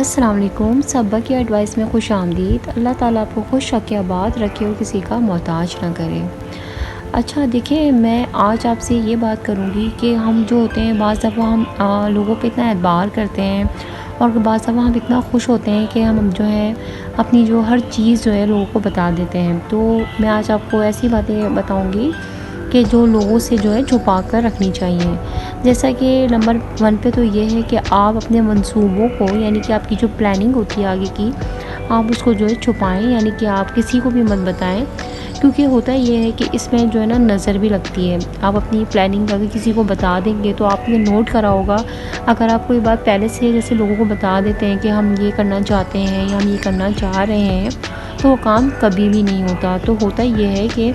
السلام علیکم، صبا کی ایڈوائس میں خوش آمدید۔ اللہ تعالیٰ آپ کو خوش رکھے، آباد رکھے اور کسی کا محتاج نہ کرے۔ اچھا دیکھیں، میں آج آپ سے یہ بات کروں گی کہ ہم جو ہوتے ہیں بعض دفعہ ہم لوگوں پہ اتنا اعتبار کرتے ہیں اور بعض دفعہ ہم اتنا خوش ہوتے ہیں کہ ہم جو ہے اپنی جو ہر چیز جو ہے لوگوں کو بتا دیتے ہیں۔ تو میں آج آپ کو ایسی باتیں بتاؤں گی کہ جو لوگوں سے جو ہے چھپا کر رکھنی چاہیے۔ جیسا کہ نمبر 1 پہ تو یہ ہے کہ آپ اپنے منصوبوں کو، یعنی کہ آپ کی جو پلاننگ ہوتی ہے آگے کی، آپ اس کو جو ہے چھپائیں، یعنی کہ آپ کسی کو بھی مت بتائیں، کیونکہ ہوتا یہ ہے کہ اس میں جو ہے نا نظر بھی لگتی ہے۔ آپ اپنی پلاننگ اگر کسی کو بتا دیں گے تو آپ نے نوٹ کرا ہوگا، اگر آپ کوئی بات پہلے سے جیسے لوگوں کو بتا دیتے ہیں کہ ہم یہ کرنا چاہتے ہیں یا ہم یہ کرنا چاہ رہے ہیں، تو وہ کام کبھی بھی نہیں ہوتا۔ تو ہوتا یہ ہے کہ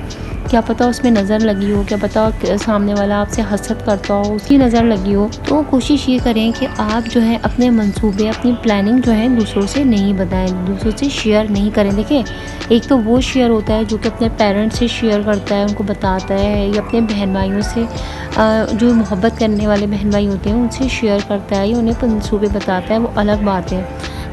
کیا پتہ اس میں نظر لگی ہو، کیا پتہ سامنے والا آپ سے حسد کرتا ہو، اس کی نظر لگی ہو۔ تو کوشش یہ کریں کہ آپ جو ہے اپنے منصوبے، اپنی پلاننگ جو ہے دوسروں سے نہیں بتائیں، دوسروں سے شیئر نہیں کریں۔ دیکھیں، ایک تو وہ شیئر ہوتا ہے جو کہ اپنے پیرنٹس سے شیئر کرتا ہے، ان کو بتاتا ہے، یا اپنے بہن بھائیوں سے جو محبت کرنے والے بہن بھائی ہوتے ہیں ان سے شیئر کرتا ہے یا انہیں منصوبے بتاتا ہے، وہ الگ بات ہے۔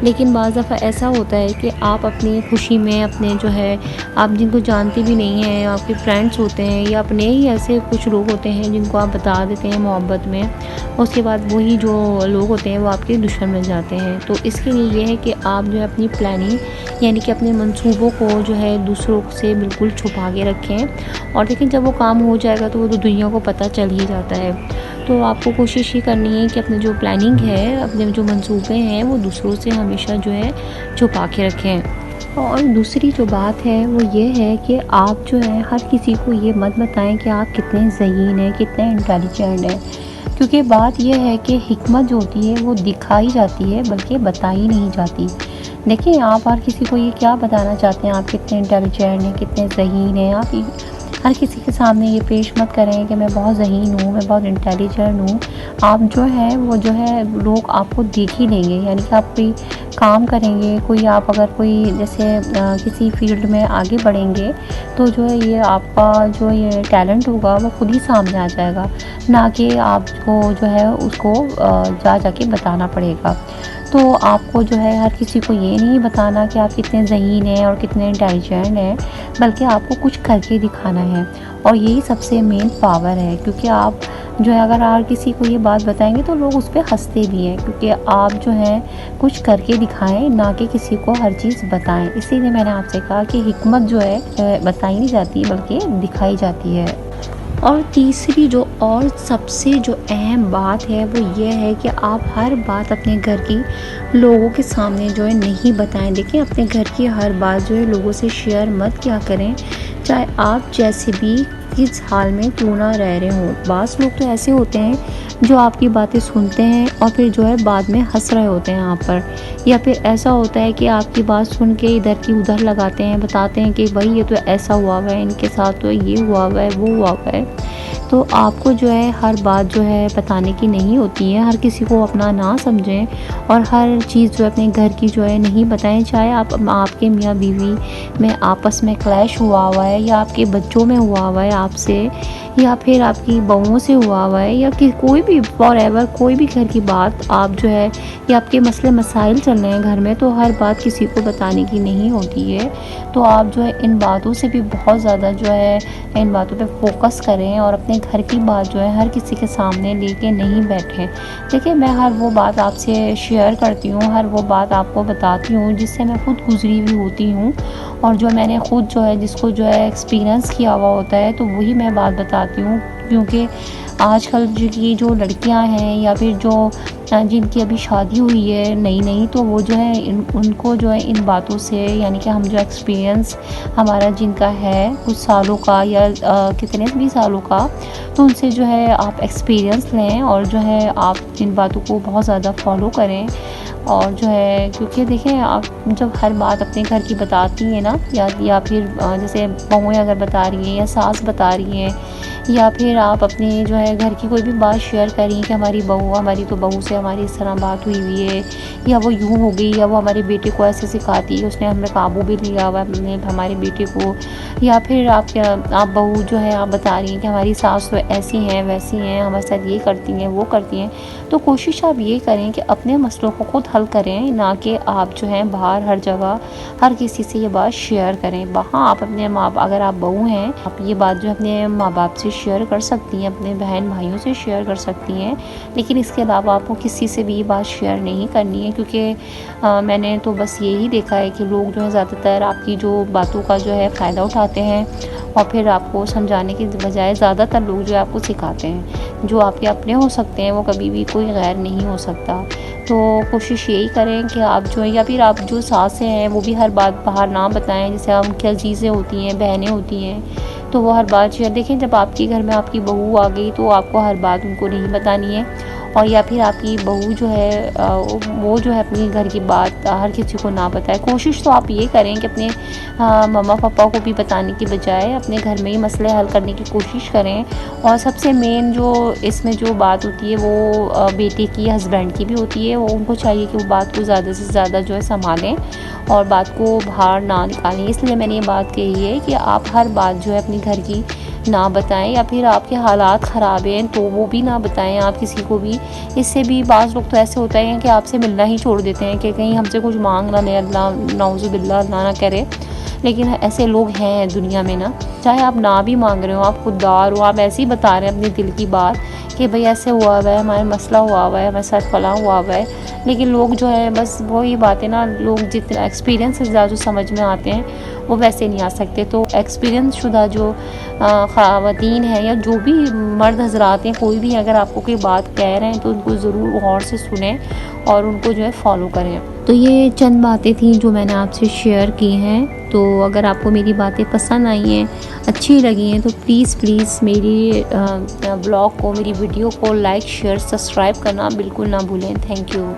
لیکن بعض دفعہ ایسا ہوتا ہے کہ آپ اپنی خوشی میں اپنے جو ہے آپ جن کو جانتے بھی نہیں ہیں، آپ کے فرینڈس ہوتے ہیں یا اپنے ہی ایسے کچھ لوگ ہوتے ہیں جن کو آپ بتا دیتے ہیں محبت میں، اس کے بعد وہی جو لوگ ہوتے ہیں وہ آپ کے دشمن بن جاتے ہیں۔ تو اس کے لیے یہ ہے کہ آپ جو ہے اپنی پلاننگ، یعنی کہ اپنے منصوبوں کو جو ہے دوسروں سے بالکل چھپا کے رکھیں، اور دیکھیں جب وہ کام ہو جائے گا تو وہ تو دنیا کو پتہ چل ہی جاتا ہے۔ تو آپ کو کوشش یہ کرنی ہے کہ اپنے جو پلاننگ ہے، اپنے جو منصوبے ہیں، وہ دوسروں سے ہمیشہ جو ہے چھپا کے رکھیں۔ اور دوسری جو بات ہے وہ یہ ہے کہ آپ جو ہے ہر کسی کو یہ مت بتائیں کہ آپ کتنے ذہین ہیں، کتنے انٹیلیجنٹ ہیں، کیونکہ بات یہ ہے کہ حکمت جو ہوتی ہے وہ دکھائی جاتی ہے بلکہ بتائی نہیں جاتی۔ دیکھیں، آپ ہر کسی کو یہ کیا بتانا چاہتے ہیں آپ کتنے انٹیلیجنٹ ہیں، کتنے ذہین ہیں، آپ ہر کسی کے سامنے یہ پیش مت کریں کہ میں بہت ذہین ہوں، میں بہت انٹیلیجنٹ ہوں۔ آپ جو ہے وہ جو ہے لوگ آپ کو دیکھ ہی لیں گے، یعنی کہ آپ کوئی کام کریں گے، کوئی آپ اگر کوئی جیسے کسی فیلڈ میں آگے بڑھیں گے تو جو ہے یہ آپ کا جو یہ ٹیلنٹ ہوگا وہ خود ہی سامنے آ جائے گا، نہ کہ آپ کو جو ہے اس کو جا کے بتانا پڑے گا۔ تو آپ کو جو ہے ہر کسی کو یہ نہیں بتانا کہ آپ کتنے ذہین ہیں اور کتنے انٹیلیجنٹ ہیں، بلکہ آپ کو کچھ کر کے دکھانا ہے، اور یہی سب سے مین پاور ہے۔ کیونکہ آپ جو ہے اگر ہر کسی کو یہ بات بتائیں گے تو لوگ اس پہ ہنستے بھی ہیں، کیونکہ آپ جو ہے کچھ کر کے دکھائیں، نہ کہ کسی کو ہر چیز بتائیں۔ اسی لیے میں نے آپ سے کہا کہ حکمت جو ہے بتائی نہیں جاتی بلکہ دکھائی جاتی ہے۔ اور تیسری جو اور سب سے جو اہم بات ہے وہ یہ ہے کہ آپ ہر بات اپنے گھر کی لوگوں کے سامنے جو ہے نہیں بتائیں۔ دیکھیں، اپنے گھر کی ہر بات جو ہے لوگوں سے شیئر مت کیا کریں، چاہے آپ جیسے بھی کس حال میں کیوں نہ رہ رہے ہوں۔ بعض لوگ تو ایسے ہوتے ہیں جو آپ کی باتیں سنتے ہیں اور پھر جو ہے بعد میں ہنس رہے ہوتے ہیں آپ پر، یا پھر ایسا ہوتا ہے کہ آپ کی بات سن کے ادھر کی ادھر لگاتے ہیں، بتاتے ہیں کہ بھائی یہ تو ایسا ہوا ہوا ہے، ان کے ساتھ تو یہ ہوا ہوا ہے، وہ ہوا ہوا ہے۔ تو آپ کو جو ہے ہر بات جو ہے بتانے کی نہیں ہوتی ہے، ہر کسی کو اپنا نہ سمجھیں اور ہر چیز جو اپنے گھر کی جو ہے نہیں بتائیں، چاہے آپ کے میاں بیوی میں آپس میں کلیش ہوا ہوا ہے، یا آپ کے بچوں میں ہوا ہوا ہے آپ سے، یا پھر آپ کی بہوؤں سے ہوا ہوا ہے، یا کہ کوئی بھی فار ایور کوئی بھی گھر کی بات آپ جو ہے، یا آپ کے مسئلے مسائل چل رہے ہیں گھر میں، تو ہر بات کسی کو بتانے کی نہیں ہوتی ہے۔ تو آپ جو ہے ان باتوں سے بھی بہت زیادہ جو ہے ان باتوں پہ فوکس کریں اور اپنے گھر کی بات جو ہے ہر کسی کے سامنے لے کے نہیں بیٹھیں۔ دیکھیں، میں ہر وہ بات آپ سے شیئر کرتی ہوں، ہر وہ بات آپ کو بتاتی ہوں جس سے میں خود گزری ہوئی ہوتی ہوں، اور جو میں نے خود جو ہے جس کو جو ہے ایکسپیرینس کیا ہوا ہوتا ہے، تو وہی میں بات بتاتی ہوں۔ کیونکہ آج کل جو لڑکیاں ہیں یا پھر جو جن کی ابھی شادی ہوئی ہے نئی نئی، تو وہ جو ہے ان کو جو ہے ان باتوں سے، یعنی کہ ہم جو ایکسپیرینس ہمارا جن کا ہے کچھ سالوں کا یا کتنے بھی سالوں کا، تو ان سے جو ہے آپ ایکسپیرینس لیں اور جو ہے آپ ان باتوں کو بہت زیادہ فالو کریں۔ اور جو ہے کیونکہ دیکھیں، آپ جب ہر بات اپنے گھر کی بتاتی ہیں نا، یا پھر جیسے بہویں اگر بتا رہی ہیں یا ساس بتا رہی ہیں، یا پھر آپ اپنے جو ہے گھر کی کوئی بھی بات شیئر کریں کہ ہماری تو بہو سے ہماری اس طرح بات ہوئی ہوئی ہے، یا وہ یوں ہو گئی، یا وہ ہمارے بیٹے کو ایسے سکھاتی ہے، اس نے ہمیں قابو بھی لیا ہوا ہے، ہمارے بیٹے کو یا پھر آپ بہو جو ہے آپ بتا رہی ہیں کہ ہماری ساس تو ایسی ہیں ویسی ہیں، ہمارے ساتھ یہ کرتی ہیں وہ کرتی ہیں، تو کوشش آپ یہ کریں کہ اپنے مسئلوں کو خود حل کریں، نہ کہ آپ جو ہیں باہر ہر جگہ ہر کسی سے یہ بات شیئر کریں۔ وہاں آپ اپنے اگر آپ بہو ہیں، آپ یہ بات جو اپنے ماں باپ سے شیئر کر سکتی ہیں، اپنے بہن بھائیوں سے شیئر کر سکتی ہیں، لیکن اس کے علاوہ آپ کو کسی سے بھی یہ بات شیئر نہیں کرنی ہے، کیونکہ میں نے تو بس یہی دیکھا ہے کہ لوگ جو ہے زیادہ تر آپ کی جو باتوں کا جو ہے فائدہ اٹھاتے ہیں، اور پھر آپ کو سمجھانے کی بجائے زیادہ تر لوگ جو ہے آپ کو سکھاتے ہیں۔ جو آپ کے اپنے ہو سکتے ہیں وہ کبھی بھی کوئی غیر نہیں ہو سکتا۔ تو کوشش یہی کریں کہ آپ جو ہے، یا پھر آپ جو ساسیں ہیں وہ بھی ہر بات باہر نہ بتائیں، جیسے ہم کی عزیزیں ہوتی ہیں، بہنیں ہوتی ہیں، تو وہ ہر بات شیئر دیکھیں جب آپ کے گھر میں آپ کی بہو آ گئی تو آپ کو ہر بات ان کو نہیں بتانی ہے، اور یا پھر آپ کی بہو جو ہے وہ جو ہے اپنی گھر کی بات ہر کسی کو نہ بتائے۔ کوشش تو آپ یہ کریں کہ اپنے مما پاپا کو بھی بتانے کی بجائے اپنے گھر میں ہی مسئلے حل کرنے کی کوشش کریں۔ اور سب سے مین جو اس میں جو بات ہوتی ہے وہ بیٹے کی ہسبینڈ کی بھی ہوتی ہے، وہ ان کو چاہیے کہ وہ بات کو زیادہ سے زیادہ جو ہے سنبھالیں اور بات کو باہر نہ نکالیں۔ اس لیے میں نے یہ بات کہی ہے کہ آپ ہر بات جو ہے اپنی گھر کی نہ بتائیں، یا پھر آپ کے حالات خراب ہیں تو وہ بھی نہ بتائیں آپ کسی کو بھی۔ اس سے بھی بعض لوگ تو ایسے ہوتے ہیں کہ آپ سے ملنا ہی چھوڑ دیتے ہیں کہ کہیں ہم سے کچھ مانگ نہ لیں، اللہ نعوذ باللہ اللہ نہ کرے، لیکن ایسے لوگ ہیں دنیا میں نا۔ چاہے آپ نہ بھی مانگ رہے ہو، آپ خوددار ہو، آپ ایسے ہی بتا رہے ہیں اپنے دل کی بات کہ بھئی ایسے ہوا ہوا ہے، ہمارا مسئلہ ہوا ہوا ہے، ہمارے ساتھ فلاں ہوا ہوا ہے، لیکن لوگ جو ہے بس وہی باتیں نا، لوگ جتنا ایکسپیرینس سے زیادہ جو سمجھ میں آتے ہیں وہ ویسے نہیں آ سکتے۔ تو ایکسپیرینس شدہ جو خواتین ہیں یا جو بھی مرد حضرات ہیں، کوئی بھی اگر آپ کو کوئی بات کہہ رہے ہیں تو ان کو ضرور غور سے سنیں اور ان کو جو ہے فالو کریں۔ تو یہ چند باتیں تھیں جو میں نے آپ سے شیئر کی ہیں۔ تو اگر آپ کو میری باتیں پسند آئی ہیں، اچھی لگی ہیں، تو پلیز میری بلاگ کو، میری ویڈیو کو لائک شیئر سبسکرائب کرنا بالکل نہ بھولیں۔ Thank you.